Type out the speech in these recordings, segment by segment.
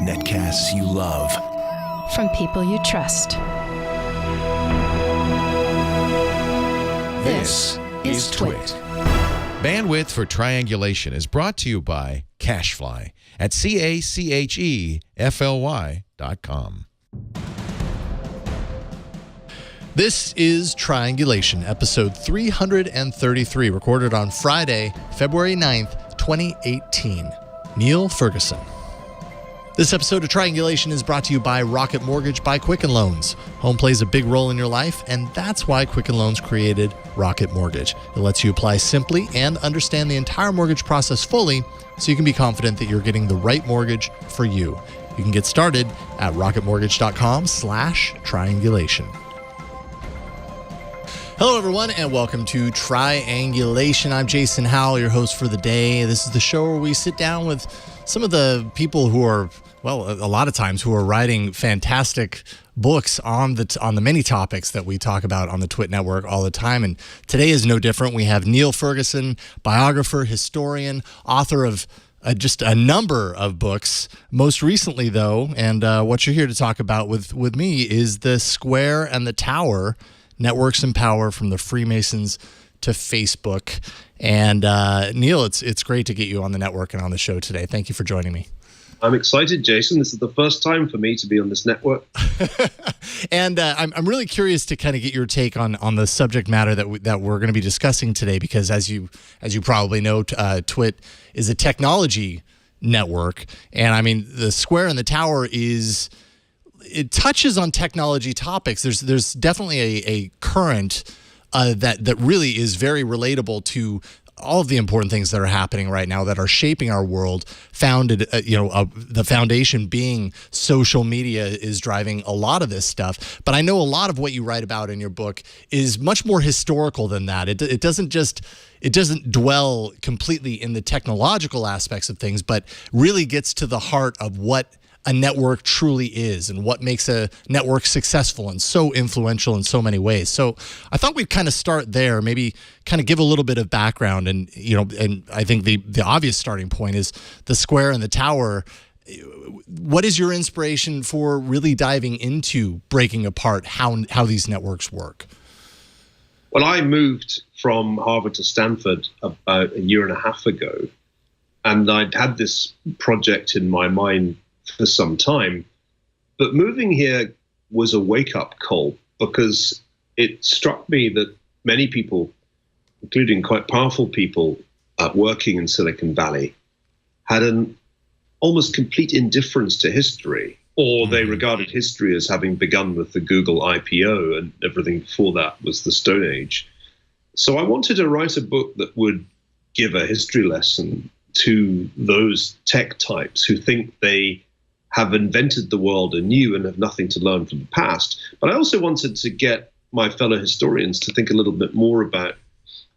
Netcasts you love. From people you trust. This is Twit. Bandwidth for Triangulation is brought to you by Cashfly at CACHEFLY.com. This is Triangulation, episode 333, recorded on Friday, February 9th, 2018. Niall Ferguson. This episode of Triangulation is brought to you by Rocket Mortgage by Quicken Loans. Home plays a big role in your life, and that's why Quicken Loans created Rocket Mortgage. It lets you apply simply and understand the entire mortgage process fully so you can be confident that you're getting the right mortgage for you. You can get started at rocketmortgage.com/triangulation. Hello, everyone, and welcome to Triangulation. I'm Jason Howell, your host for the day. This is the show where we sit down with some of the people who are, well, a lot of times who are writing fantastic books on the many topics that we talk about on the Twit Network all the time. And today is no different. We have Niall Ferguson, biographer, historian, author of just a number of books. Most recently, though, and what you're here to talk about with me is The Square and the Tower, Networks and Power from the Freemasons to Facebook. And Niall, it's great to get you on the network and on the show today. Thank you for joining me. I'm excited, Jason. This is the first time for me to be on this network. And I'm really curious to kind of get your take on the subject matter that we're going to be discussing today, because as you probably know, Twit is a technology network. And I mean, the Square and the Tower it touches on technology topics. There's definitely a current that really is very relatable to all of the important things that are happening right now that are shaping our world. The foundation being social media is driving a lot of this stuff. But I know a lot of what you write about in your book is much more historical than that. It doesn't dwell completely in the technological aspects of things, but really gets to the heart of what a network truly is and what makes a network successful and so influential in so many ways. So I thought we'd kind of start there, maybe kind of give a little bit of background. And, and I think the obvious starting point is The Square and the Tower. What is your inspiration for really diving into breaking apart how these networks work? Well, I moved from Harvard to Stanford about a year and a half ago, and I'd had this project in my mind for some time. But moving here was a wake-up call, because it struck me that many people, including quite powerful people working in Silicon Valley, had an almost complete indifference to history, or they regarded history as having begun with the Google IPO, and everything before that was the Stone Age. So I wanted to write a book that would give a history lesson to those tech types who think they have invented the world anew and have nothing to learn from the past. But I also wanted to get my fellow historians to think a little bit more about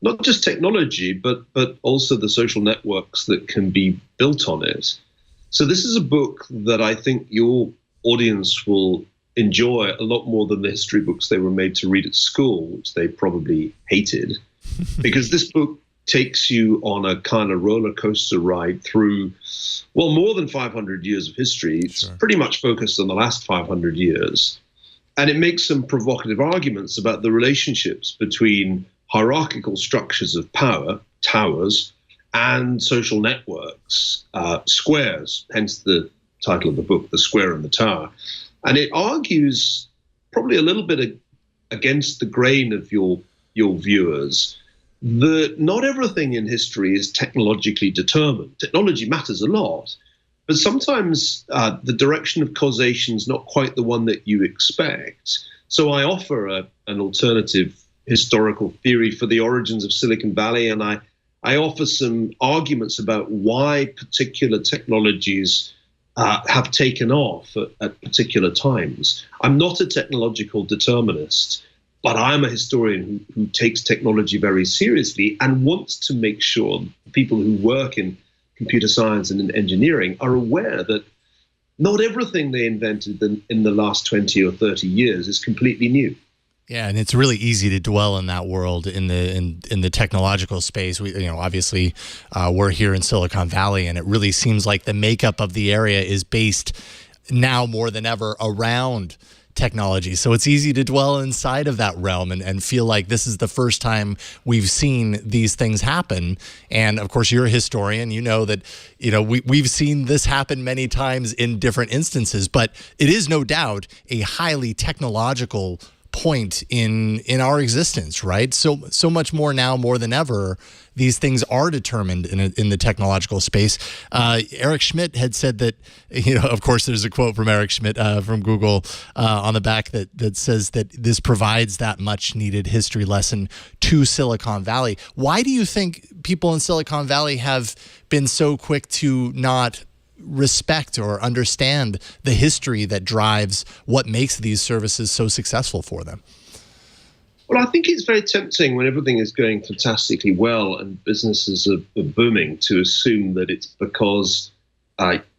not just technology, but also the social networks that can be built on it. So this is a book that I think your audience will enjoy a lot more than the history books they were made to read at school, which they probably hated, because this book takes you on a kind of roller coaster ride through, well, more than 500 years of history. It's pretty much focused on the last 500 years. And it makes some provocative arguments about the relationships between hierarchical structures of power, towers, and social networks, squares, hence the title of the book, The Square and the Tower. And it argues probably a little bit against the grain of your viewers that not everything in history is technologically determined. Technology matters a lot, but sometimes the direction of causation is not quite the one that you expect. So I offer an alternative historical theory for the origins of Silicon Valley, and I offer some arguments about why particular technologies have taken off at particular times. I'm not a technological determinist, but I'm a historian who takes technology very seriously and wants to make sure people who work in computer science and in engineering are aware that not everything they invented in the last 20 or 30 years is completely new. Yeah, and it's really easy to dwell in that world in the technological space. We, obviously, we're here in Silicon Valley, and it really seems like the makeup of the area is based now more than ever around technology. So it's easy to dwell inside of that realm and feel like this is the first time we've seen these things happen. And of course, you're a historian. You know that, we've seen this happen many times in different instances, but it is no doubt a highly technological point in our existence, right? So much more now, more than ever, these things are determined in the technological space. Eric Schmidt had said that, of course, there's a quote from Eric Schmidt from Google on the back that says that this provides that much needed history lesson to Silicon Valley. Why do you think people in Silicon Valley have been so quick to not respect or understand the history that drives what makes these services so successful for them? Well, I think it's very tempting when everything is going fantastically well and businesses are booming to assume that it's because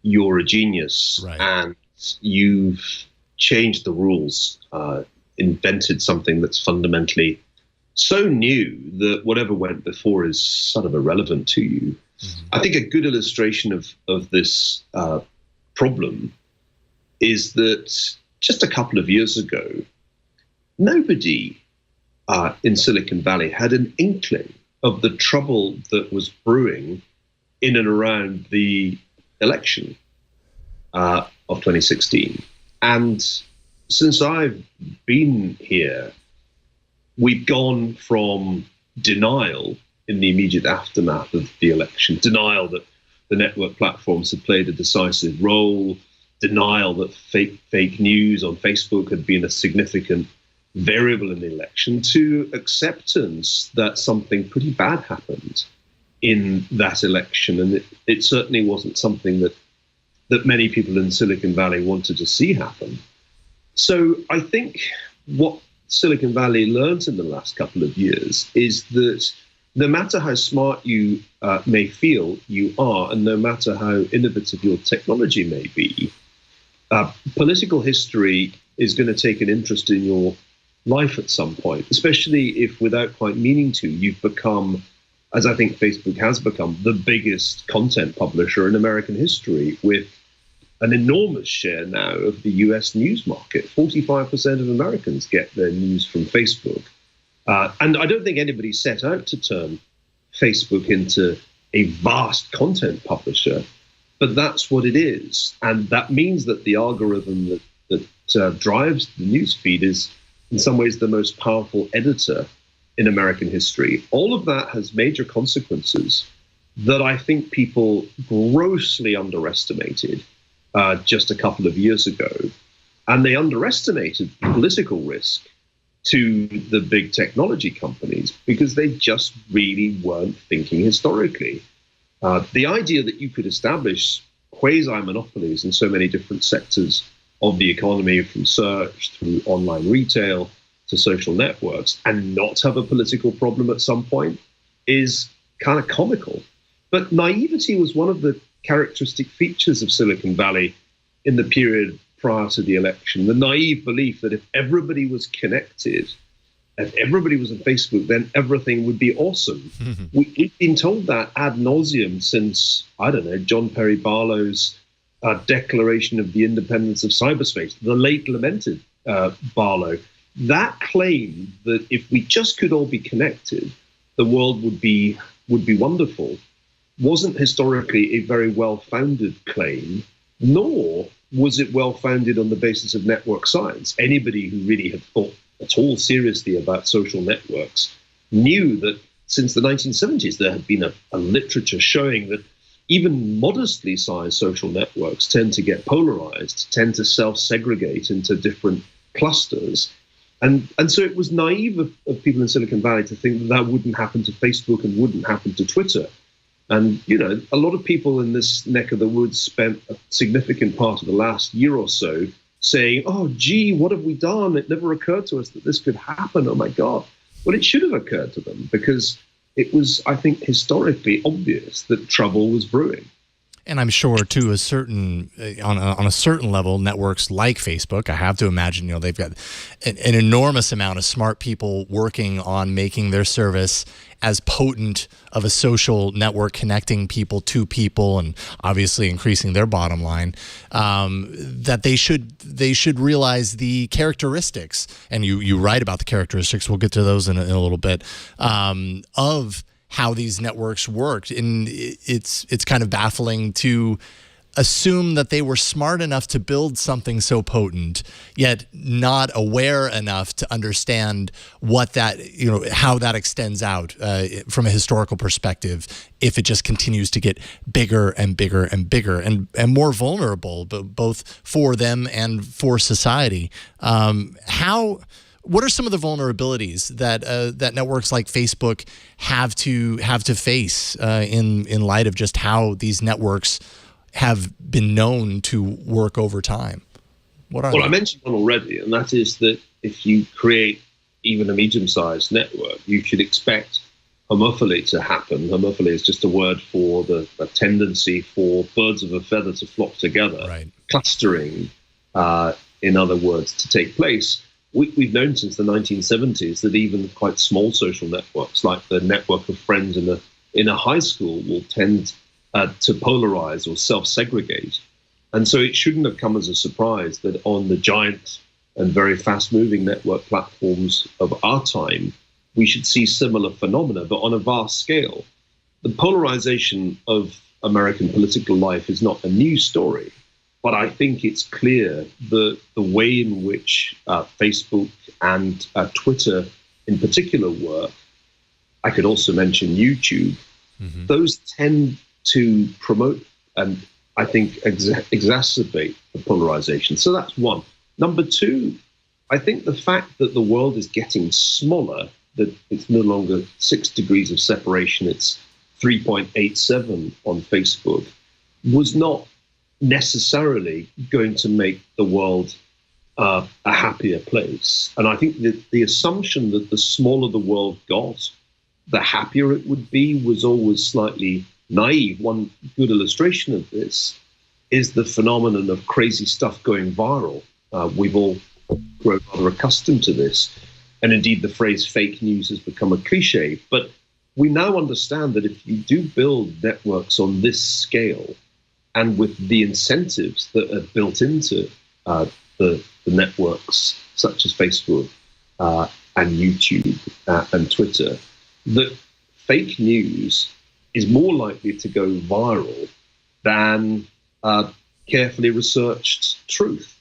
you're a genius, right, and you've changed the rules, invented something that's fundamentally so new that whatever went before is sort of irrelevant to you. Mm-hmm. I think a good illustration of this problem is that just a couple of years ago, nobody in Silicon Valley had an inkling of the trouble that was brewing in and around the election of 2016. And since I've been here, we've gone from denial in the immediate aftermath of the election, denial that the network platforms had played a decisive role, denial that fake news on Facebook had been a significant variable in the election, to acceptance that something pretty bad happened in that election. And it certainly wasn't something that many people in Silicon Valley wanted to see happen. So I think what Silicon Valley learned in the last couple of years is that no matter how smart you may feel you are, and no matter how innovative your technology may be, political history is going to take an interest in your life at some point, especially if, without quite meaning to, you've become, as I think Facebook has become, the biggest content publisher in American history, with an enormous share now of the US news market. 45% of Americans get their news from Facebook. And I don't think anybody set out to turn Facebook into a vast content publisher, but that's what it is. And that means that the algorithm that drives the news feed is, in some ways, the most powerful editor in American history. All of that has major consequences that I think people grossly underestimated just a couple of years ago. And they underestimated the political risk to the big technology companies because they just really weren't thinking historically. The idea that you could establish quasi-monopolies in so many different sectors of the economy, from search through online retail to social networks, and not have a political problem at some point is kind of comical. But naivety was one of the characteristic features of Silicon Valley in the period prior to the election. The naive belief that if everybody was connected, if everybody was on Facebook, then everything would be awesome. We've been told that ad nauseum since, I don't know, John Perry Barlow's Declaration of the Independence of Cyberspace, the late lamented Barlow. That claim that if we just could all be connected, the world would be wonderful, wasn't historically a very well-founded claim, nor was it well-founded on the basis of network science. Anybody who really had thought at all seriously about social networks knew that since the 1970s there had been a literature showing that even modestly sized social networks tend to get polarized, tend to self-segregate into different clusters. And so it was naive of people in Silicon Valley to think that wouldn't happen to Facebook and wouldn't happen to Twitter. And, a lot of people in this neck of the woods spent a significant part of the last year or so saying, oh, gee, what have we done? It never occurred to us that this could happen. Oh, my God. Well, it should have occurred to them because it was, I think, historically obvious that trouble was brewing. And I'm sure to a certain, on a certain level, networks like Facebook, I have to imagine, they've got an enormous amount of smart people working on making their service as potent of a social network, connecting people to people and obviously increasing their bottom line, that they should realize the characteristics, and you write about the characteristics, we'll get to those in a little bit, of how these networks worked. And it's kind of baffling to assume that they were smart enough to build something so potent, yet not aware enough to understand what that, how that extends out from a historical perspective, if it just continues to get bigger and bigger and bigger and more vulnerable, both for them and for society. What are some of the vulnerabilities that networks like Facebook have to face in light of just how these networks have been known to work over time? I mentioned one already, and that is that if you create even a medium-sized network, you should expect homophily to happen. Homophily is just a word for the tendency for birds of a feather to flock together, right. Clustering, in other words, to take place. We've known since the 1970s that even quite small social networks, like the network of friends in a high school, will tend to polarize or self-segregate. And so it shouldn't have come as a surprise that on the giant and very fast-moving network platforms of our time, we should see similar phenomena, but on a vast scale. The polarization of American political life is not a new story, but I think it's clear that the way in which Facebook and Twitter in particular work, I could also mention YouTube, those tend to promote and I think exacerbate the polarization. So that's one. Number two, I think the fact that the world is getting smaller, that it's no longer 6 degrees of separation, it's 3.87 on Facebook, was not necessarily going to make the world a happier place. And I think that the assumption that the smaller the world got, the happier it would be was always slightly naive. One good illustration of this is the phenomenon of crazy stuff going viral. We've all grown rather accustomed to this. And indeed, the phrase fake news has become a cliche. But we now understand that if you do build networks on this scale and with the incentives that are built into the networks, such as Facebook and YouTube and Twitter, that fake news is more likely to go viral than carefully researched truth.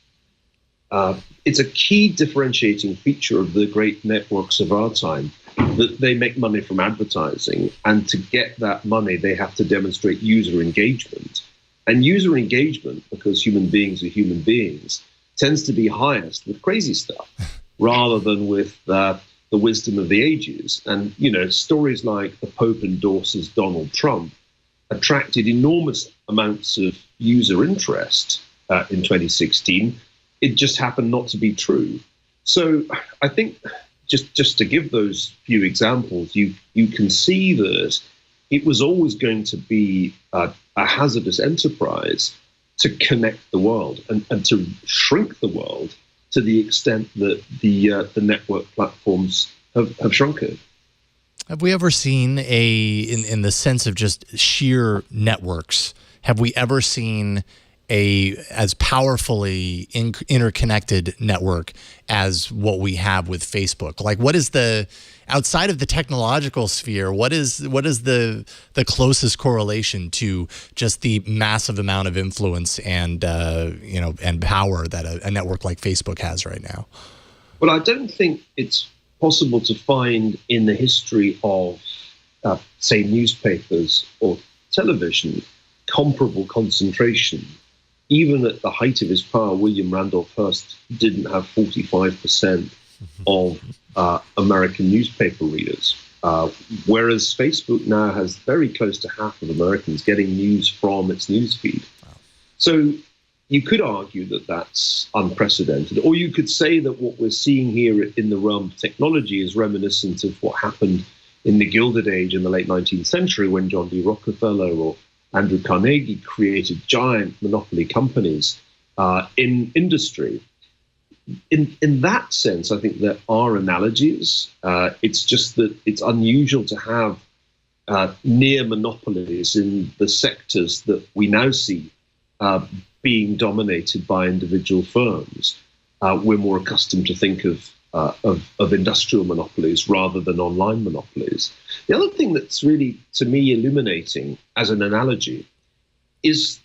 It's a key differentiating feature of the great networks of our time that they make money from advertising, and to get that money, they have to demonstrate user engagement. And user engagement, because human beings are human beings, tends to be highest with crazy stuff rather than with the wisdom of the ages. And, stories like the Pope endorses Donald Trump attracted enormous amounts of user interest in 2016. It just happened not to be true. So I think just to give those few examples, you can see that it was always going to be a hazardous enterprise to connect the world and to shrink the world to the extent that the network platforms have shrunk it. Have we ever seen in the sense of just sheer networks, have we ever seen as powerfully interconnected network as what we have with Facebook? Like, what is outside of the technological sphere, what is the closest correlation to just the massive amount of influence and and power that a network like Facebook has right now? Well, I don't think it's possible to find in the history of, say, newspapers or television, comparable concentration. Even at the height of his power, William Randolph Hearst didn't have 45% of American newspaper readers, whereas Facebook now has very close to half of Americans getting news from its newsfeed. Wow. So you could argue that that's unprecedented, or you could say that what we're seeing here in the realm of technology is reminiscent of what happened in the Gilded Age in the late 19th century when John D. Rockefeller or Andrew Carnegie created giant monopoly companies in industry. In that sense, I think there are analogies. It's just that it's unusual to have near monopolies in the sectors that we now see being dominated by individual firms. We're more accustomed to think of industrial monopolies rather than online monopolies. The other thing that's really, to me, illuminating as an analogy is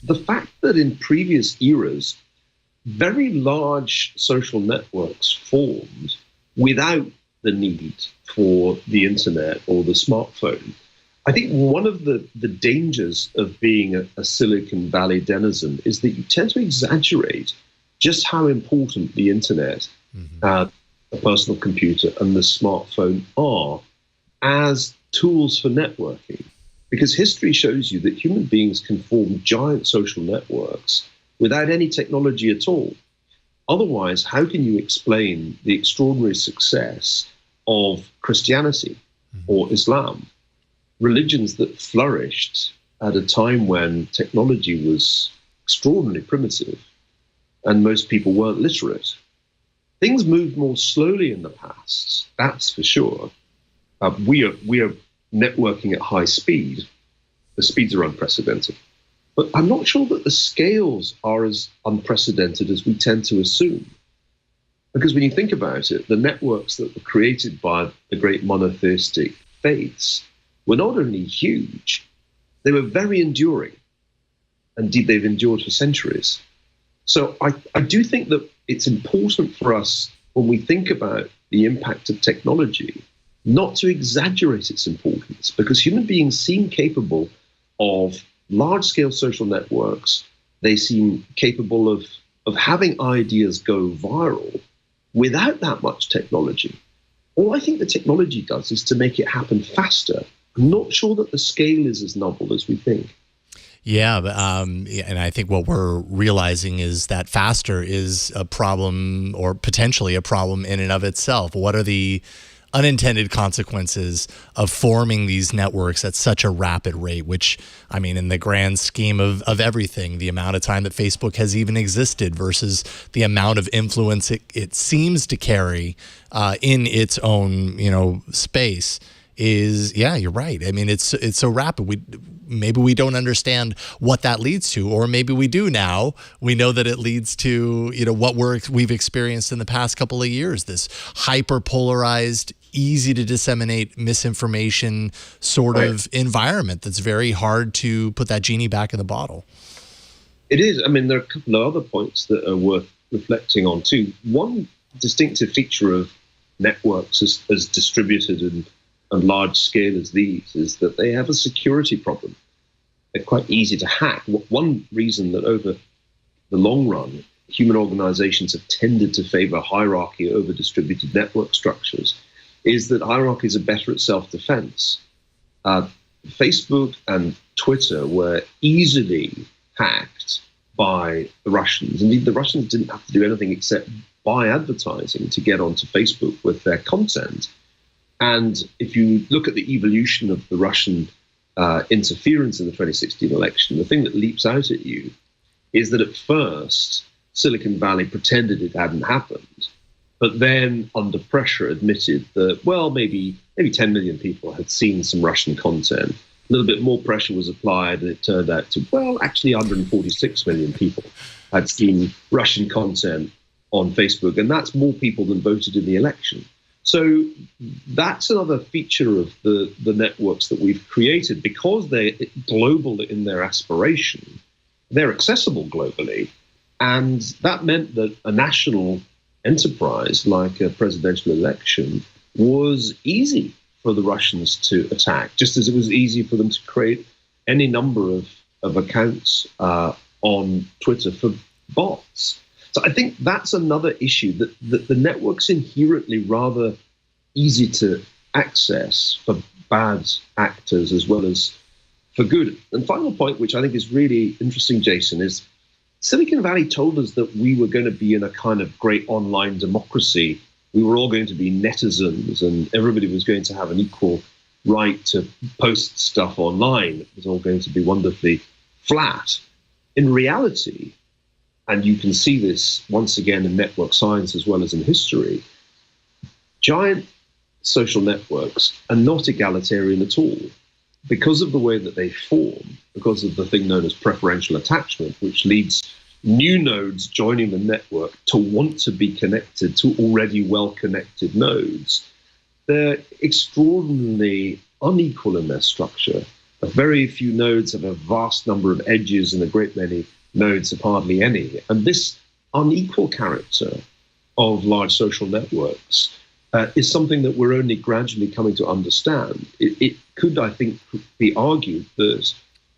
the fact that in previous eras, very large social networks formed without the need for the internet or the smartphone. I think one of the dangers of being a Silicon Valley denizen is that you tend to exaggerate just how important the internet, a personal computer, and the smartphone are as tools for networking. Because history shows you that human beings can form giant social networks without any technology at all. Otherwise, how can you explain the extraordinary success of Christianity or Islam, religions that flourished at a time when technology was extraordinarily primitive and most people weren't literate? Things moved more slowly in the past, that's for sure. We are networking at high speed. The speeds are unprecedented. But I'm not sure that the scales are as unprecedented as we tend to assume. Because when you think about it, the networks that were created by the great monotheistic faiths were not only huge, they were very enduring. Indeed, they've endured for centuries. So I do think that it's important for us, when we think about the impact of technology, not to exaggerate its importance, because human beings seem capable of large-scale social networks. They seem capable of having ideas go viral without that much technology. All I think the technology does is to make it happen faster. I'm not sure that the scale is as novel as we think. Yeah, and I think what we're realizing is that faster is a problem, or potentially a problem in and of itself. What are the unintended consequences of forming these networks at such a rapid rate, which, I mean, in the grand scheme of everything, the amount of time that Facebook has even existed versus the amount of influence it seems to carry in its own, space is, yeah, you're right. I mean, it's so rapid. Maybe we don't understand what that leads to, or maybe we do now. We know that it leads to, what we've experienced in the past couple of years, this hyper-polarized, easy to disseminate misinformation sort of environment that's very hard to put that genie back in the bottle. It is. I mean, there are a couple of other points that are worth reflecting on too. One distinctive feature of networks as distributed and large scale as these is that they have a security problem. They're quite easy to hack. One reason that over the long run, human organizations have tended to favor hierarchy over distributed network structures is that hierarchies are better at self-defense. Facebook and Twitter were easily hacked by the Russians. Indeed, the Russians didn't have to do anything except buy advertising to get onto Facebook with their content. And if you look at the evolution of the Russian interference in the 2016 election, the thing that leaps out at you is that at first, Silicon Valley pretended it hadn't happened, but then under pressure admitted that, well, maybe 10 million people had seen some Russian content. A little bit more pressure was applied, and it turned out to, well, actually 146 million people had seen Russian content on Facebook, and that's more people than voted in the election. So that's another feature of the networks that we've created. Because they're global in their aspiration, they're accessible globally. And that meant that a national enterprise like a presidential election was easy for the Russians to attack, just as it was easy for them to create any number of accounts on Twitter for bots. So I think that's another issue, that the network's inherently rather easy to access for bad actors as well as for good. And final point, which I think is really interesting, Jason, is Silicon Valley told us that we were going to be in a kind of great online democracy. We were all going to be netizens and everybody was going to have an equal right to post stuff online, it was all going to be wonderfully flat. In reality, and you can see this once again in network science as well as in history, giant social networks are not egalitarian at all. Because of the way that they form, because of the thing known as preferential attachment, which leads new nodes joining the network to want to be connected to already well-connected nodes, they're extraordinarily unequal in their structure. A very few nodes have a vast number of edges, and a great many nodes have hardly any. And this unequal character of large social networks is something that we're only gradually coming to understand. It could, I think, be argued that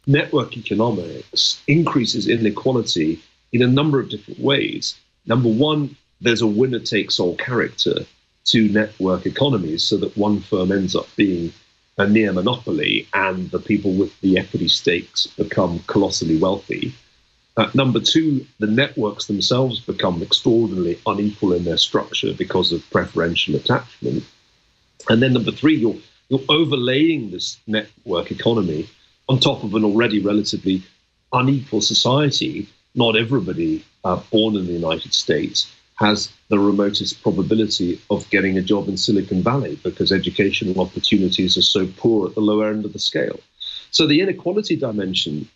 network economics increases inequality in a number of different ways. Number one, there's a winner-takes-all character to network economies, so that one firm ends up being a near monopoly and the people with the equity stakes become colossally wealthy. Number two, the networks themselves become extraordinarily unequal in their structure because of preferential attachment. And then number three, you're overlaying this network economy on top of an already relatively unequal society. Not everybody born in the United States has the remotest probability of getting a job in Silicon Valley because educational opportunities are so poor at the lower end of the scale. So the inequality dimension,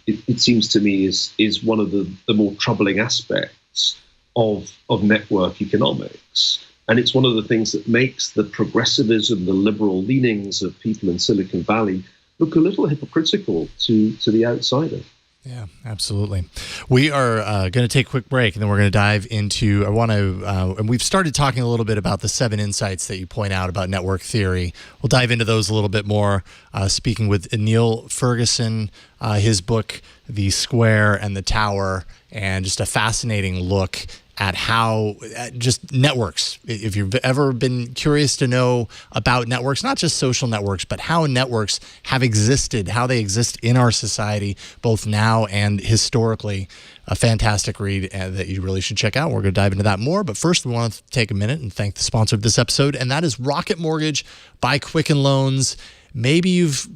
it seems to me, is one of the more troubling aspects of network economics. And it's one of the things that makes the progressivism, the liberal leanings of people in Silicon Valley look a little hypocritical to the outsider. Yeah, absolutely. We are going to take a quick break, and then we're going to dive into, and we've started talking a little bit about the 7 insights that you point out about network theory. We'll dive into those a little bit more, speaking with Niall Ferguson, his book, The Square and the Tower, and just a fascinating look at how just networks, if you've ever been curious to know about networks, not just social networks, but how networks have existed, how they exist in our society, both now and historically, a fantastic read that you really should check out. We're going to dive into that more. But first, we want to take a minute and thank the sponsor of this episode, and that is Rocket Mortgage by Quicken Loans. Maybe you've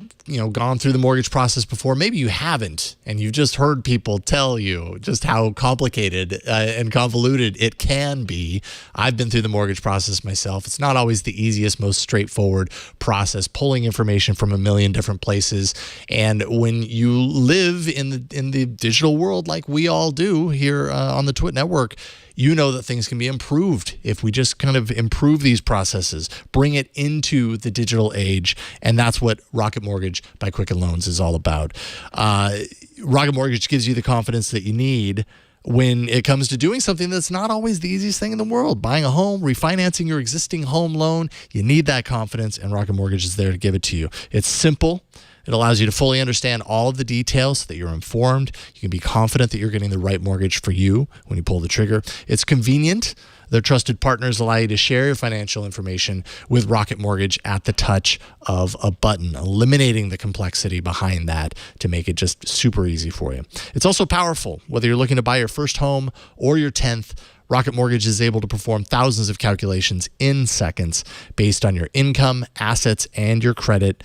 gone through the mortgage process before. Maybe you haven't, and you've just heard people tell you just how complicated and convoluted it can be. I've been through the mortgage process myself. It's not always the easiest, most straightforward process, pulling information from a million different places. And when you live in the digital world like we all do here on the Twit Network, you know that things can be improved if we just kind of improve these processes, bring it into the digital age, and that's what Rocket Mortgage by Quicken Loans is all about. Rocket Mortgage gives you the confidence that you need when it comes to doing something that's not always the easiest thing in the world. Buying a home, refinancing your existing home loan, you need that confidence, and Rocket Mortgage is there to give it to you. It's simple. It allows you to fully understand all of the details so that you're informed. You can be confident that you're getting the right mortgage for you when you pull the trigger. It's convenient. Their trusted partners allow you to share your financial information with Rocket Mortgage at the touch of a button, eliminating the complexity behind that to make it just super easy for you. It's also powerful. Whether you're looking to buy your first home or your 10th, Rocket Mortgage is able to perform thousands of calculations in seconds based on your income, assets, and your credit.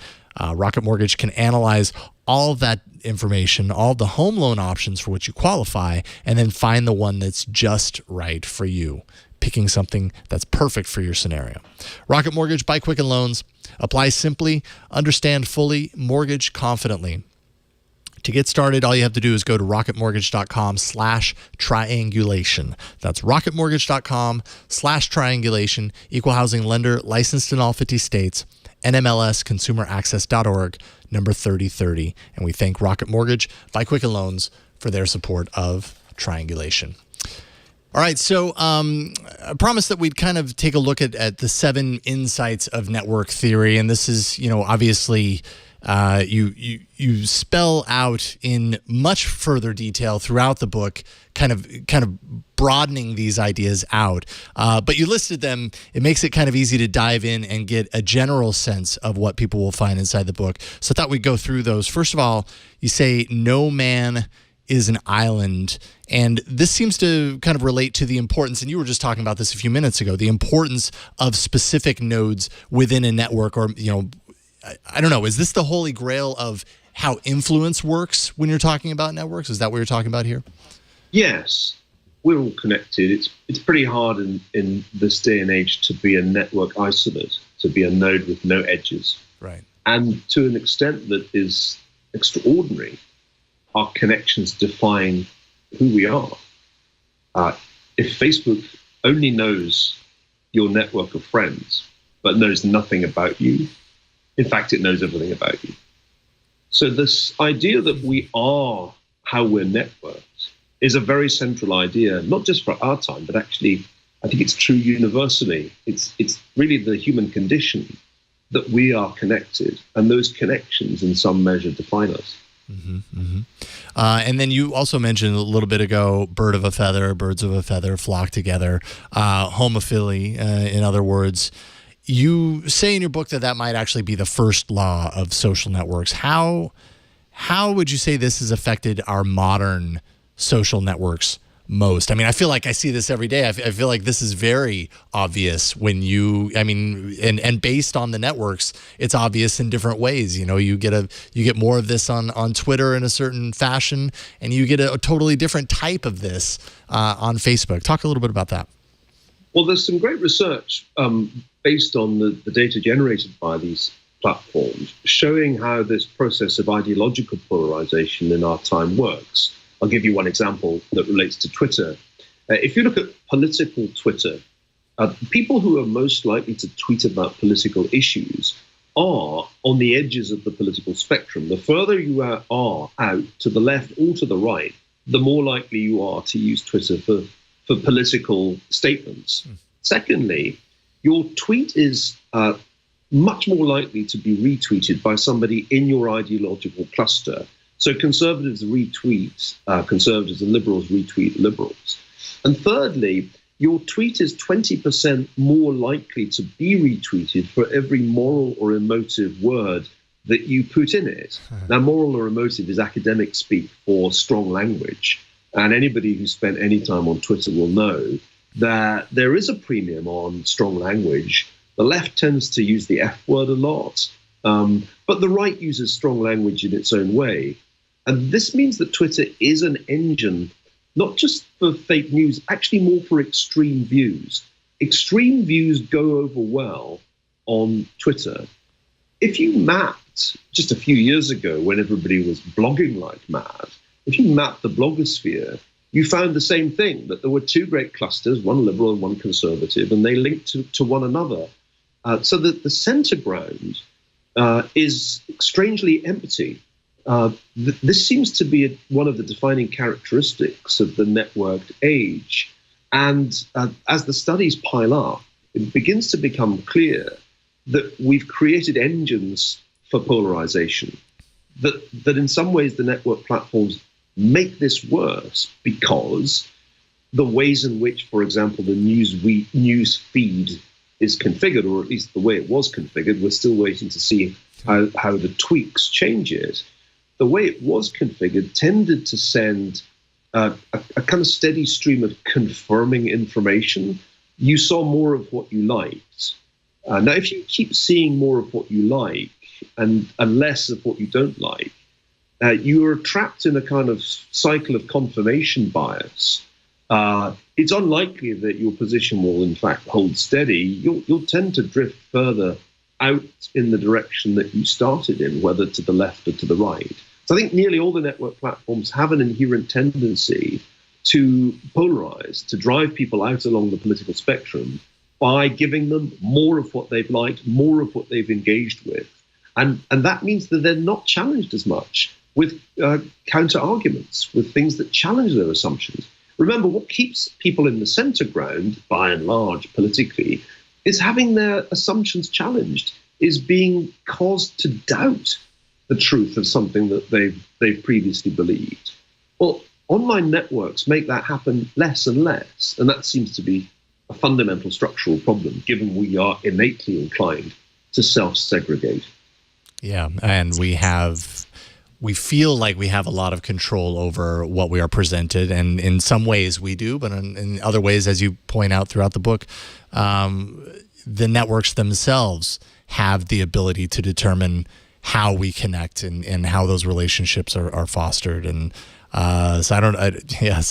Rocket Mortgage can analyze all of that information, all the home loan options for which you qualify, and then find the one that's just right for you, picking something that's perfect for your scenario. Rocket Mortgage by Quicken Loans. Apply simply, understand fully, mortgage confidently. To get started, all you have to do is go to rocketmortgage.com/triangulation. That's rocketmortgage.com/triangulation. Equal housing lender, licensed in all 50 states. NMLSconsumeraccess.org, number 3030. And we thank Rocket Mortgage by Quicken Loans for their support of Triangulation. All right, so I promised that we'd kind of take a look at the 7 insights of network theory. And this is, obviously you spell out in much further detail throughout the book, kind of broadening these ideas out. But you listed them. It makes it kind of easy to dive in and get a general sense of what people will find inside the book. So I thought we'd go through those. First of all, you say no man is an island. And this seems to kind of relate to the importance, and you were just talking about this a few minutes ago, the importance of specific nodes within a network, or, I don't know, is this the holy grail of how influence works when you're talking about networks? Is that what you're talking about here? Yes, we're all connected. It's pretty hard in this day and age to be a network isolate, to be a node with no edges. Right. And to an extent that is extraordinary, our connections define who we are. If Facebook only knows your network of friends, but knows nothing about you, in fact, it knows everything about you. So this idea that we are how we're networked is a very central idea, not just for our time, but actually, I think it's true universally. It's really the human condition that we are connected, and those connections in some measure define us. Mm-hmm, mm-hmm. And then you also mentioned a little bit ago, birds of a feather flock together, homophily, in other words. You say in your book that might actually be the first law of social networks. How would you say this has affected our modern social networks most? I mean, I feel like I see this every day. I feel like this is very obvious when and based on the networks, it's obvious in different ways. You know, you get more of this on Twitter in a certain fashion, and you get a totally different type of this on Facebook. Talk a little bit about that. Well, there's some great research based on the data generated by these platforms showing how this process of ideological polarization in our time works. I'll give you one example that relates to Twitter. If you look at political Twitter, people who are most likely to tweet about political issues are on the edges of the political spectrum. The further you are out to the left or to the right, the more likely you are to use Twitter for political statements. Secondly, your tweet is much more likely to be retweeted by somebody in your ideological cluster. So conservatives retweet conservatives and liberals retweet liberals. And thirdly, your tweet is 20% more likely to be retweeted for every moral or emotive word that you put in it. Now, moral or emotive is academic speak for strong language. And anybody who's spent any time on Twitter will know that there is a premium on strong language. The left tends to use the F word a lot, but the right uses strong language in its own way. And this means that Twitter is an engine, not just for fake news, actually more for extreme views. Extreme views go over well on Twitter. If you mapped, just a few years ago when everybody was blogging like mad, if you mapped the blogosphere, you found the same thing, that there were two great clusters, one liberal and one conservative, and they linked to one another. So that the center ground is strangely empty. This seems to be one of the defining characteristics of the networked age. And as the studies pile up, it begins to become clear that we've created engines for polarization, that in some ways the network platforms make this worse because the ways in which, for example, the news feed is configured, or at least the way it was configured, we're still waiting to see how the tweaks change it. The way it was configured tended to send a kind of steady stream of confirming information. You saw more of what you liked. Now, if you keep seeing more of what you like and less of what you don't like, you are trapped in a kind of cycle of confirmation bias. It's unlikely that your position will, in fact, hold steady. You'll tend to drift further out in the direction that you started in, whether to the left or to the right. So I think nearly all the network platforms have an inherent tendency to polarize, to drive people out along the political spectrum by giving them more of what they've liked, more of what they've engaged with. And that means that they're not challenged as much with counter-arguments, with things that challenge their assumptions. Remember, what keeps people in the center ground, by and large, politically, is having their assumptions challenged, is being caused to doubt the truth of something that they've previously believed. Well, online networks make that happen less and less, and that seems to be a fundamental structural problem, given we are innately inclined to self-segregate. Yeah, and we feel like we have a lot of control over what we are presented, and in some ways we do, but in other ways, as you point out throughout the book, the networks themselves have the ability to determine how we connect and how those relationships are fostered. And so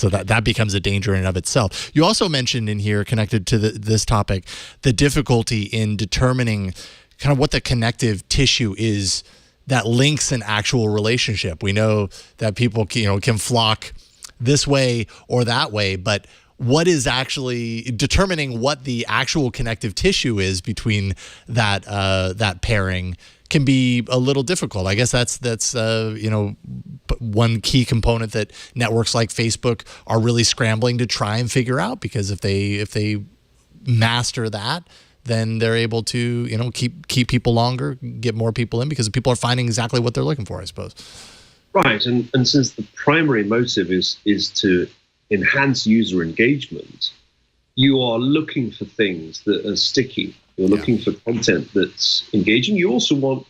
that becomes a danger in and of itself. You also mentioned in here, connected to this topic, the difficulty in determining kind of what the connective tissue is that links an actual relationship. We know that people can flock this way or that way, but what is actually determining what the actual connective tissue is between that pairing can be a little difficult. I guess that's one key component that networks like Facebook are really scrambling to try and figure out, because if they master that, then they're able to keep people longer, get more people in, because people are finding exactly what they're looking for, I suppose. Right, and since the primary motive is to enhance user engagement, you are looking for things that are sticky. You're looking for content that's engaging. You also want,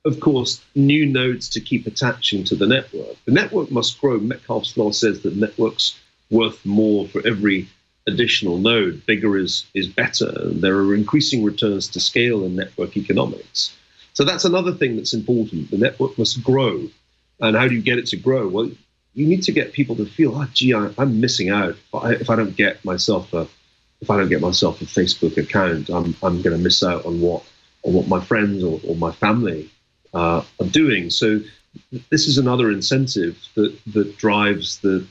of course, new nodes to keep attaching to the network. The network must grow. Metcalfe's law says that network's worth more for every additional node. Bigger is better. There are increasing returns to scale in network economics. So that's another thing that's important. The network must grow. And how do you get it to grow? Well, you need to get people to feel, I'm missing out. If I don't get myself a Facebook account, I'm going to miss out on what my friends or my family are doing. So this is another incentive that drives the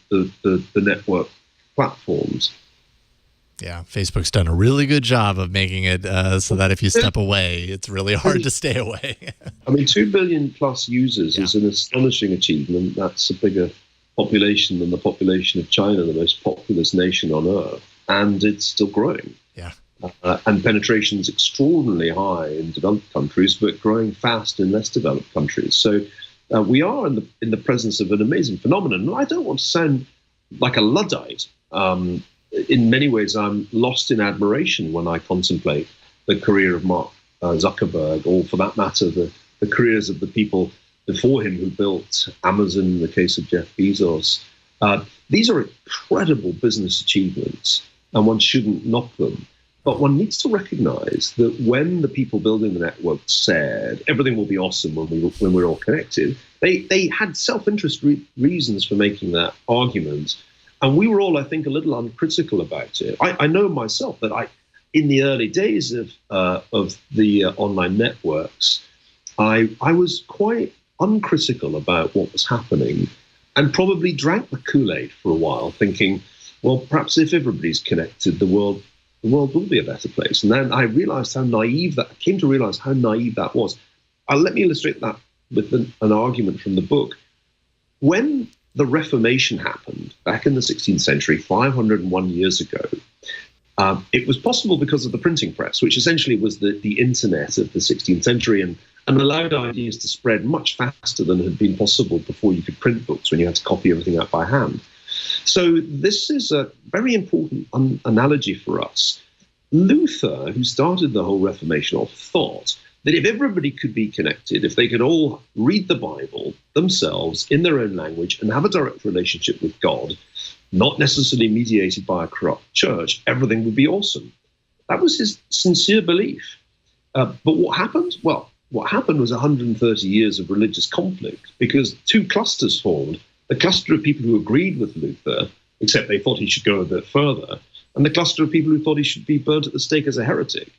network platforms. Yeah, Facebook's done a really good job of making it so that if you step away, it's really hard to stay away. 2 billion plus users is an astonishing achievement. That's a bigger population than the population of China, the most populous nation on earth, and it's still growing. Yeah, and penetration is extraordinarily high in developed countries, but growing fast in less developed countries. So we are in the presence of an amazing phenomenon. And I don't want to sound like a Luddite. In many ways, I'm lost in admiration when I contemplate the career of Mark Zuckerberg, or for that matter, the careers of the people before him who built Amazon, in the case of Jeff Bezos. These are incredible business achievements, and one shouldn't knock them. But one needs to recognize that when the people building the network said everything will be awesome when we're all connected, they had self-interest reasons for making that argument. And we were all, I think, a little uncritical about it. I know myself that in the early days of the online networks, I was quite uncritical about what was happening, and probably drank the Kool-Aid for a while, thinking, well, perhaps if everybody's connected, the world will be a better place. And then I came to realize how naive that was. Let me illustrate that with an argument from the book. When the Reformation happened back in the 16th century, 501 years ago, it was possible because of the printing press, which essentially was the internet of the 16th century, and allowed ideas to spread much faster than had been possible before you could print books, when you had to copy everything out by hand. So this is a very important analogy for us. Luther, who started the whole Reformation off, thought that if everybody could be connected, if they could all read the Bible themselves in their own language and have a direct relationship with God, not necessarily mediated by a corrupt church, everything would be awesome. That was his sincere belief. But what happened? Well, what happened was 130 years of religious conflict, because two clusters formed. The cluster of people who agreed with Luther, except they thought he should go a bit further, and the cluster of people who thought he should be burnt at the stake as a heretic.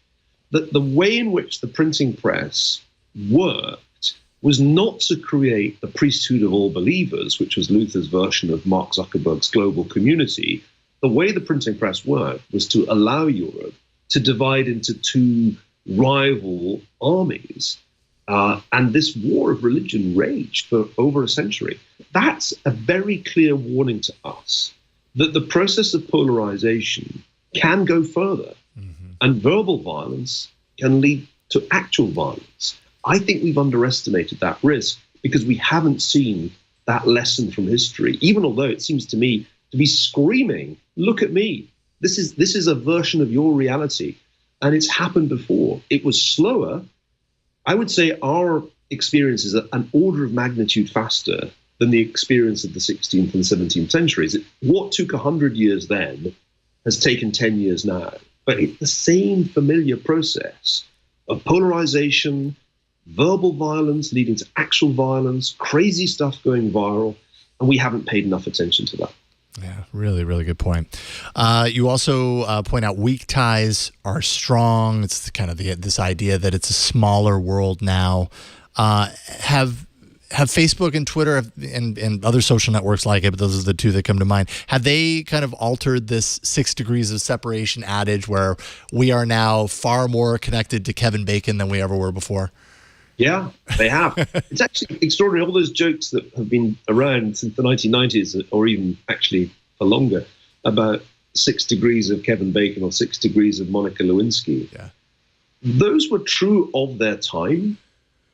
The way in which the printing press worked was not to create the priesthood of all believers, which was Luther's version of Mark Zuckerberg's global community. The way the printing press worked was to allow Europe to divide into two rival armies. And this war of religion raged for over a century. That's a very clear warning to us that the process of polarization can go further, and verbal violence can lead to actual violence. I think we've underestimated that risk because we haven't seen that lesson from history, even although it seems to me to be screaming, look at me. This is a version of your reality, and it's happened before. It was slower. I would say our experience is an order of magnitude faster than the experience of the 16th and 17th centuries. What took 100 years then has taken 10 years now. But it's the same familiar process. of polarization, verbal violence leading to actual violence, crazy stuff going viral, and we haven't paid enough attention to that. Yeah, really, really good point. You also point out weak ties are strong. It's kind of this idea that it's a smaller world now. Have Facebook and Twitter and other social networks like it, but those are the two that come to mind, have they kind of altered this 6 degrees of separation adage where we are now far more connected to Kevin Bacon than we ever were before? Yeah, they have. It's actually extraordinary. All those jokes that have been around since the 1990s, or even actually for longer, about 6 degrees of Kevin Bacon or 6 degrees of Monica Lewinsky. Yeah. Those were true of their time.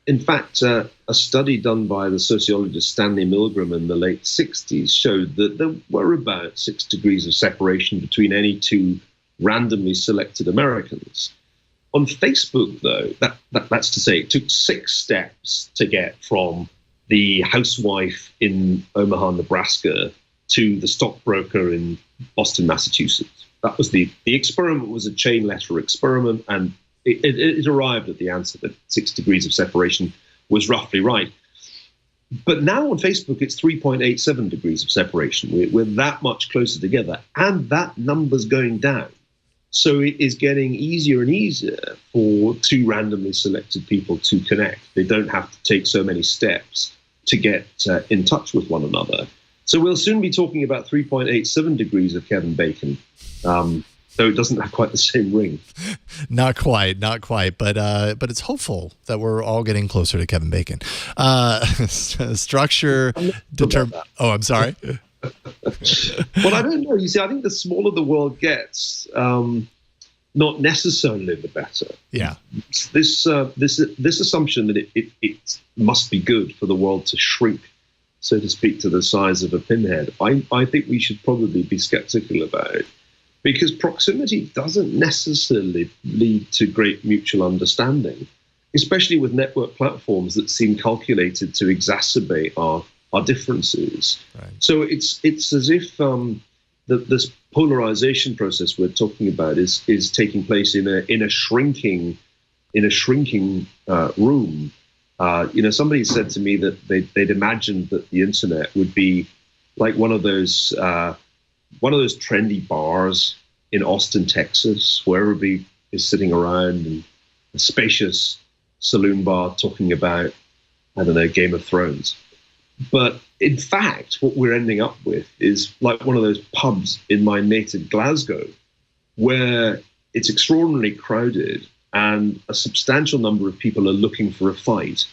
In fact, a study done by the sociologist Stanley Milgram in the late 60s showed that there were about 6 degrees of separation between any two randomly selected Americans. On Facebook, though, that's to say, it took 6 steps to get from the housewife in Omaha, Nebraska, to the stockbroker in Boston, Massachusetts. That was the experiment was a chain letter experiment, and it arrived at the answer that 6 degrees of separation was roughly right. But now on Facebook, it's 3.87 degrees of separation. We're that much closer together, and that number's going down. So it is getting easier and easier for two randomly selected people to connect. They don't have to take so many steps to get in touch with one another. So we'll soon be talking about 3.87 degrees of Kevin Bacon, though it doesn't have quite the same ring. Not quite, but it's hopeful that we're all getting closer to Kevin Bacon. Structure, Oh, I'm sorry. Well, I don't know. You see, I think the smaller the world gets, not necessarily the better. Yeah. This assumption that it must be good for the world to shrink, so to speak, to the size of a pinhead, I think we should probably be skeptical about it, because proximity doesn't necessarily lead to great mutual understanding, especially with network platforms that seem calculated to exacerbate our differences. Right. So it's as if this polarization process we're talking about is taking place in a shrinking room. Somebody said to me that they'd imagined that the internet would be like one of those trendy bars in Austin, Texas, where everybody is sitting around in a spacious saloon bar talking about, I don't know, Game of Thrones. But in fact, what we're ending up with is like one of those pubs in my native Glasgow, where it's extraordinarily crowded and a substantial number of people are looking for a fight.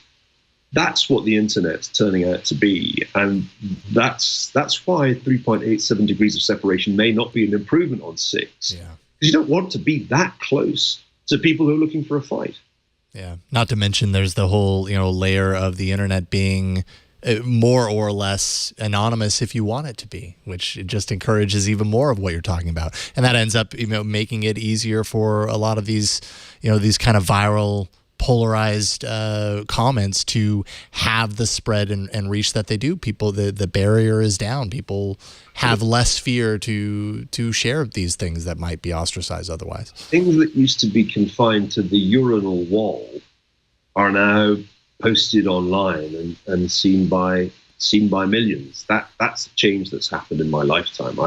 That's what the internet's turning out to be. And that's why 3.87 degrees of separation may not be an improvement on 6. Yeah. Because you don't want to be that close to people who are looking for a fight. Yeah. Not to mention there's the whole, layer of the internet being more or less anonymous if you want it to be, which it just encourages even more of what you're talking about. And that ends up, making it easier for a lot of these, these kind of viral, polarized comments to have the spread and reach that they do. People, the barrier is down. People have less fear to share these things that might be ostracized otherwise. Things that used to be confined to the urinal wall are now posted online and seen by millions. That's a change that's happened in my lifetime.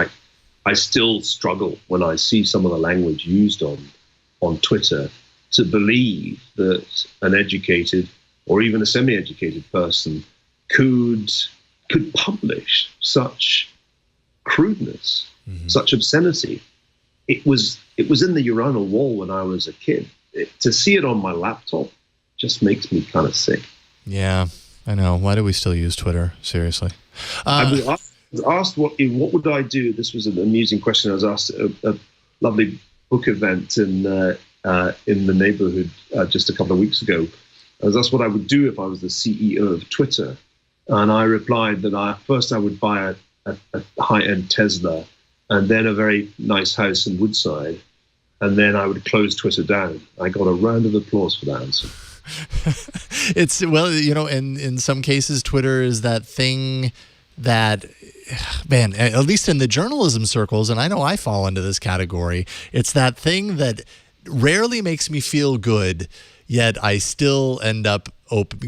I still struggle when I see some of the language used on Twitter to believe that an educated or even a semi-educated person could publish such crudeness, such obscenity. It was in the urinal wall when I was a kid. To see it on my laptop just makes me kind of sick. Yeah, I know. Why do we still use Twitter? Seriously. I was asked what would I do. This was an amusing question. I was asked at a lovely book event in the neighborhood just a couple of weeks ago. I was asked what I would do if I was the CEO of Twitter. And I replied that first I would buy a high-end Tesla and then a very nice house in Woodside. And then I would close Twitter down. I got a round of applause for that answer. It's, well, in some cases, Twitter is that thing that, man, at least in the journalism circles, and I know I fall into this category, it's that thing that rarely makes me feel good, yet I still end up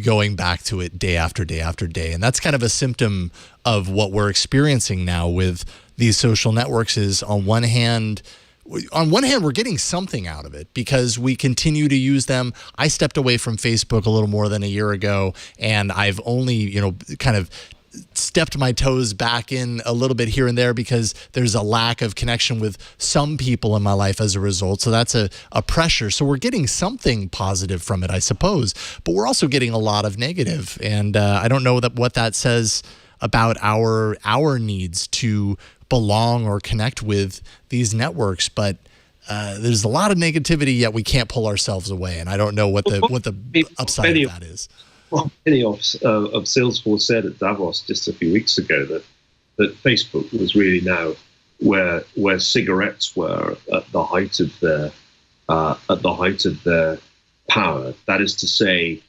going back to it day after day after day. And that's kind of a symptom of what we're experiencing now with these social networks. Is on one hand, we're getting something out of it because we continue to use them. I stepped away from Facebook a little more than a year ago, and I've only, kind of stepped my toes back in a little bit here and there because there's a lack of connection with some people in my life as a result. So that's a pressure. So we're getting something positive from it, I suppose, but we're also getting a lot of negative. And I don't know what that says about our needs to belong or connect with these networks, but there's a lot of negativity, yet we can't pull ourselves away. And I don't know what the upside of that is. Well, many of Salesforce said at Davos just a few weeks ago that Facebook was really now where cigarettes were at the height of their power. That is to say,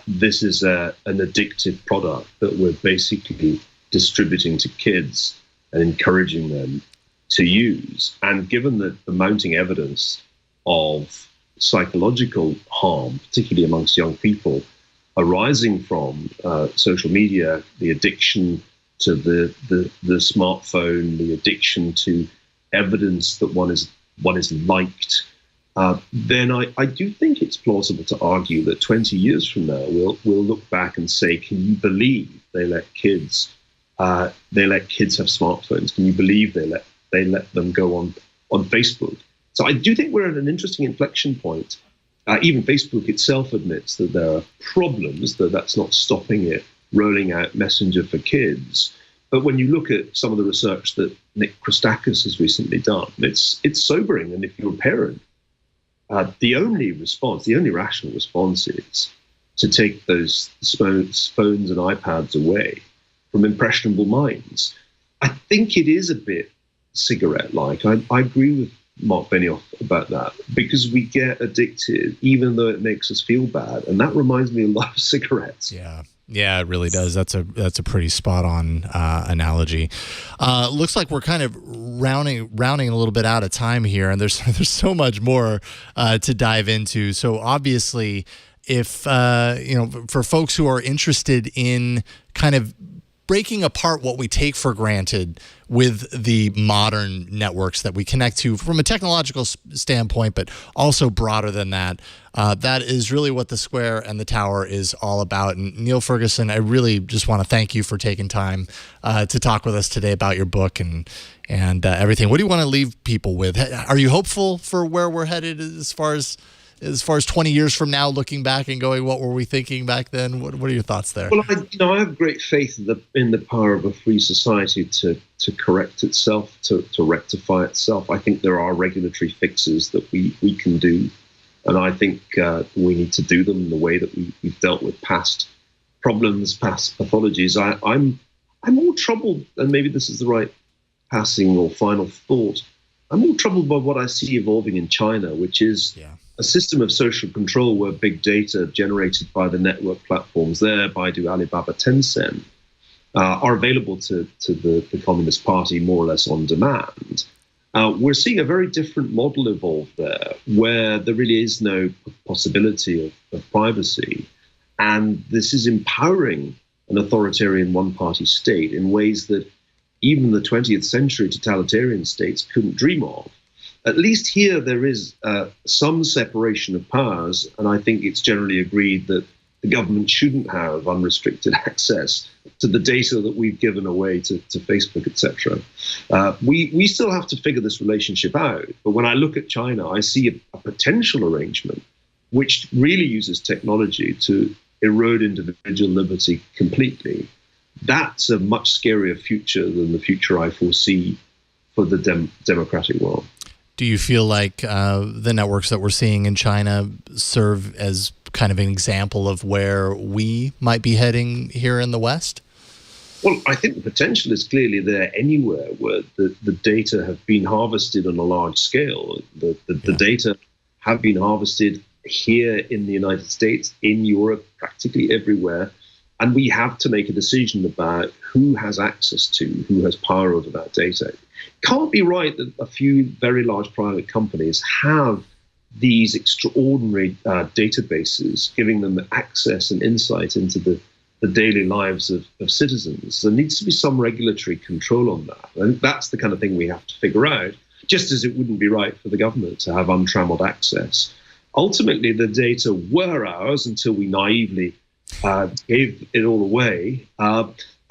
this is an addictive product that we're basically distributing to kids and encouraging them to use. And given the mounting evidence of psychological harm, particularly amongst young people, arising from social media, the addiction to the smartphone, the addiction to evidence that one is liked, then I do think it's plausible to argue that 20 years from now we'll look back and say, can you believe they let kids have smartphones? Can you believe they let them go on Facebook? So I do think we're at an interesting inflection point. Even Facebook itself admits that there are problems, that's not stopping it rolling out Messenger for kids. But when you look at some of the research that Nick Christakis has recently done, it's sobering. And if you're a parent, the only rational response is to take those phones and iPads away from impressionable minds. I think it is a bit cigarette-like. I agree with Mark Benioff about that, because we get addicted even though it makes us feel bad, and that reminds me a lot of cigarettes. Yeah, it really does. That's a pretty spot on analogy. Looks like we're kind of rounding a little bit out of time here, and there's so much more to dive into. So obviously, if for folks who are interested in kind of breaking apart what we take for granted with the modern networks that we connect to from a technological standpoint, but also broader than that. That is really what the Square and the Tower is all about. And Niall Ferguson, I really just want to thank you for taking time to talk with us today about your book and everything. What do you want to leave people with? Are you hopeful for where we're headed as far as 20 years from now, looking back and going, what were we thinking back then? What are your thoughts there? Well, I have great faith in the power of a free society to correct itself, to rectify itself. I think there are regulatory fixes that we can do, and I think we need to do them in the way that we've dealt with past problems, past pathologies. I'm more troubled, and maybe this is the right passing or final thought. I'm more troubled by what I see evolving in China, which is a system of social control where big data generated by the network platforms there, Baidu, Alibaba, Tencent, are available to the Communist Party more or less on demand. We're seeing a very different model evolve there, where there really is no possibility of privacy. And this is empowering an authoritarian one-party state in ways that even the 20th century totalitarian states couldn't dream of. At least here there is some separation of powers, and I think it's generally agreed that the government shouldn't have unrestricted access to the data that we've given away to Facebook, etc. We still have to figure this relationship out, but when I look at China, I see a potential arrangement which really uses technology to erode individual liberty completely. That's a much scarier future than the future I foresee for the democratic world. Do you feel like the networks that we're seeing in China serve as kind of an example of where we might be heading here in the West? Well, I think the potential is clearly there anywhere where the data have been harvested on a large scale. The data have been harvested here in the United States, in Europe, practically everywhere. And we have to make a decision about who has access to, who has power over that data. It can't be right that a few very large private companies have these extraordinary databases, giving them access and insight into the daily lives of citizens. There needs to be some regulatory control on that. And that's the kind of thing we have to figure out, just as it wouldn't be right for the government to have untrammeled access. Ultimately, the data were ours until we naively gave it all away.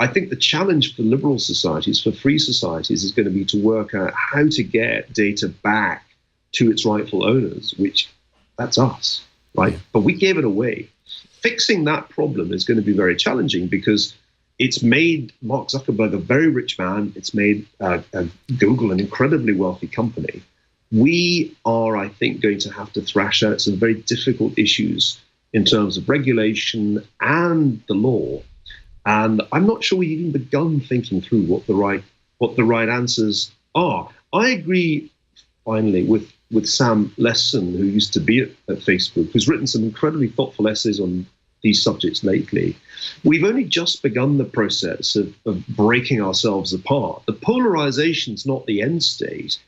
I think the challenge for liberal societies, for free societies, is going to be to work out how to get data back to its rightful owners, which that's us, right? But we gave it away. Fixing that problem is going to be very challenging because it's made Mark Zuckerberg a very rich man. It's made Google an incredibly wealthy company. We are, I think, going to have to thrash out some very difficult issues in terms of regulation and the law. And I'm not sure we've even begun thinking through what the right answers are. I agree, finally, with Sam Lesson, who used to be at Facebook, who's written some incredibly thoughtful essays on these subjects lately. We've only just begun the process of breaking ourselves apart. The polarization's not the end state.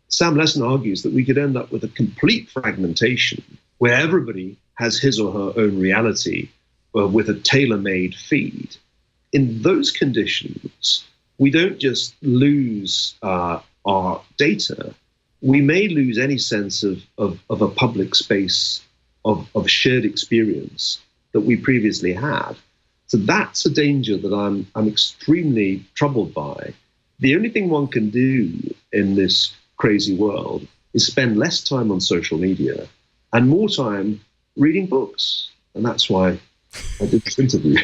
Sam Lesson argues that we could end up with a complete fragmentation where everybody has his or her own reality with a tailor-made feed. In those conditions, we don't just lose our data, we may lose any sense of a public space of shared experience that we previously had. So that's a danger that I'm extremely troubled by. The only thing one can do in this crazy world is spend less time on social media and more time reading books. And that's why I did this interview.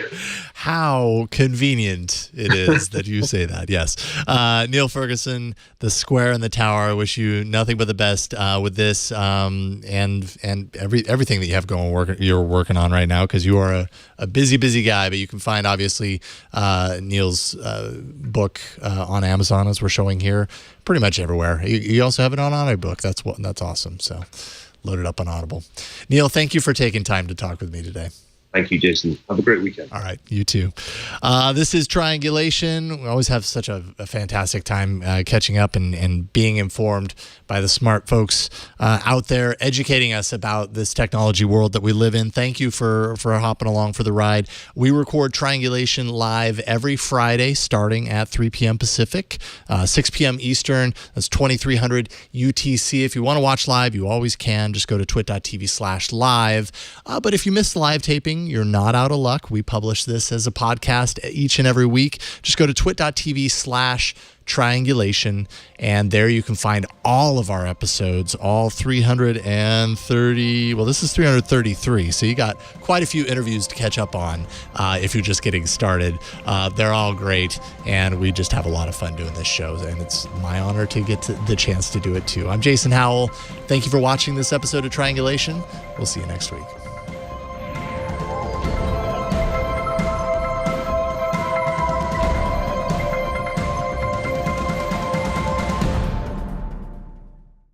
How convenient it is that you say that. Yes. Niall Ferguson, the Square and the Tower. I wish you nothing but the best with this and everything that you have you're working on right now, because you are a busy guy. But you can find, obviously, Niall's book on Amazon, as we're showing here, pretty much everywhere. You also have it on audiobook. That's awesome. So load it up on Audible. Niall, thank you for taking time to talk with me today. Thank you, Jason. Have a great weekend. All right, you too. This is Triangulation. We always have such a fantastic time catching up and being informed by the smart folks out there educating us about this technology world that we live in. Thank you for hopping along for the ride. We record Triangulation live every Friday starting at 3 p.m. Pacific, 6 p.m. Eastern. That's 2300 UTC. If you want to watch live, you always can. Just go to twit.tv/live. But if you miss the live taping, you're not out of luck. We publish this as a podcast each and every week. Just go to twit.tv/triangulation, and there you can find all of our episodes, all 330. Well, this is 333, so you got quite a few interviews to catch up on if you're just getting started. They're all great, and we just have a lot of fun doing this show, and it's my honor to get the chance to do it too. I'm Jason Howell. Thank you for watching this episode of Triangulation. We'll see you next week.